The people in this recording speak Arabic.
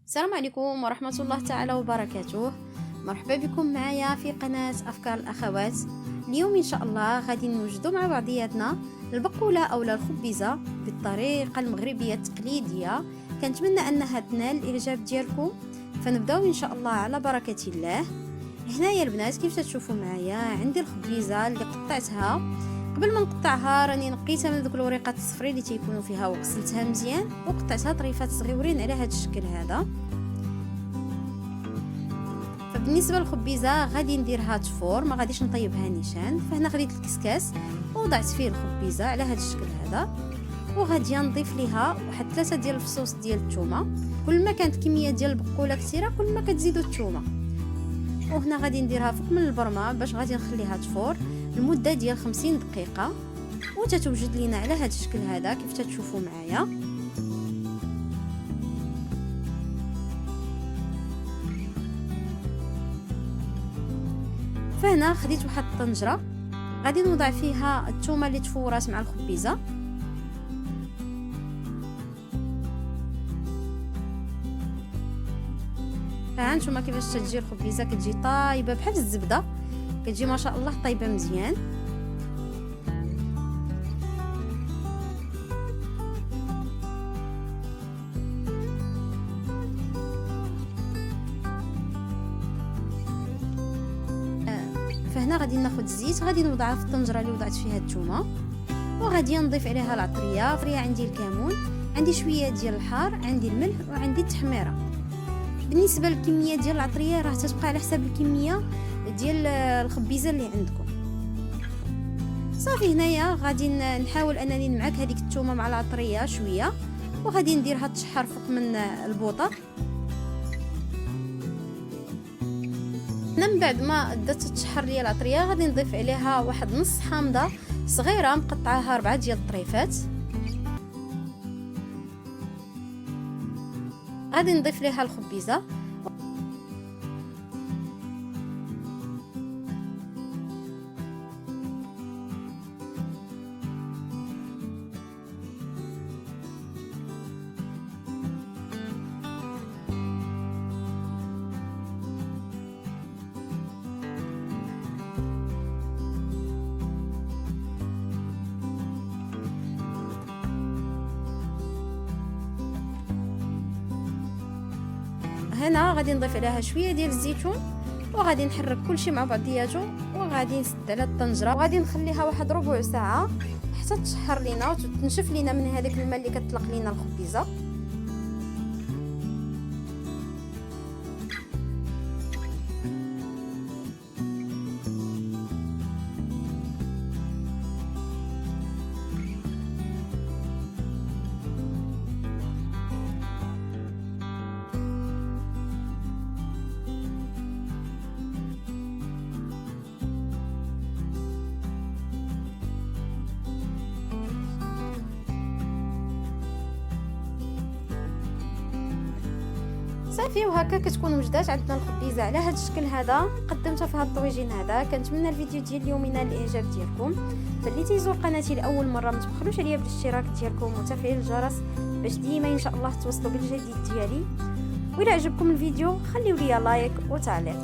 السلام عليكم ورحمة الله تعالى وبركاته. مرحبا بكم معايا في قناة أفكار الأخوات. اليوم إن شاء الله غادي نوجدوا مع بعضياتنا البقولة أو الخبيزة بالطريقة المغربية التقليدية. كنتمنى أنها تنال الإعجاب ديالكم، فنبداو إن شاء الله على بركة الله. هنايا البنات كيف تشوفوا معايا عندي الخبيزة اللي قطعتها. قبل ما نقطعها راني نقيتها من دوك الوريقات الصفري اللي تيكونوا فيها وغسلتها مزيان وقطعتها طريفات صغيورين على هذا الشكل هذا. فبالنسبه للخبيزه غادي نديرها تفور، ما غاديش نطيبها نيشان. فهنا خديت الكسكاس ووضعت فيه الخبيزه على هذا الشكل هذا، وغادي نضيف ليها واحد 3 ديال الفصوص ديال الثومه. كل ما كانت كميه ديال البقوله كثيره كل ما كتزيدوا الثومه. وهنا غادي نديرها فوق من البرمه باش غادي نخليها تفور المده ديال 50 دقيقه، وتتوجد لينا على هذا الشكل هذا كيف تشوفوا معايا. فهنا خديت واحد الطنجره غادي نوضع فيها الثومه اللي تفورات مع الخبيزه. فهانتوما كيفاش تجي الخبيزه، كتجي طايبه بحال الزبده، كتجي ما شاء الله طايبه مزيان. فهنا غادي ناخذ الزيت غادي نوضعها في الطنجره اللي وضعت فيها الثومه، وغادي نضيف عليها العطريه. عندي الكمون، عندي شويه ديال الحار، عندي الملح، وعندي التحميره. بالنسبه للكميه ديال العطريه راه تتبقى على حساب الكميه ديال الخبيزه اللي عندكم. صافي هنايا غادي نحاول انني نمعك هذيك الثومه مع العطريه شويه، وغادي نديرها تشحر فوق من البوطه. من بعد ما بدات تشحر ليا العطريه غادي نضيف عليها واحد نص حامضه صغيره مقطعاها 4 ديال الطريفات. غادي نضيف ليها الخبيزه، هنا غادي نضيف عليها شويه ديال الزيتون، وغادي نحرك كلشي مع بعضياته، وغادي نسد على الطنجره وغادي نخليها واحد ربع ساعه حتى تشحر لينا وتنشف لينا من هذاك الماء اللي كتطلق لينا الخبيزه. صافي وهكا كتكون وجدات عندنا الخبيزه على هذا الشكل هذا. قدمتها في هذا الطويجين هذا. كنتمنى الفيديو ديال اليوم ينال الاعجاب ديالكم. فاللي تيزور قناتي لاول مره ما تبخلوش عليا بالاشتراك ديالكم وتفعيل الجرس باش ديما ان شاء الله توصلوا بالجديد ديالي. والى عجبكم الفيديو خليوا لي لايك وتعليق.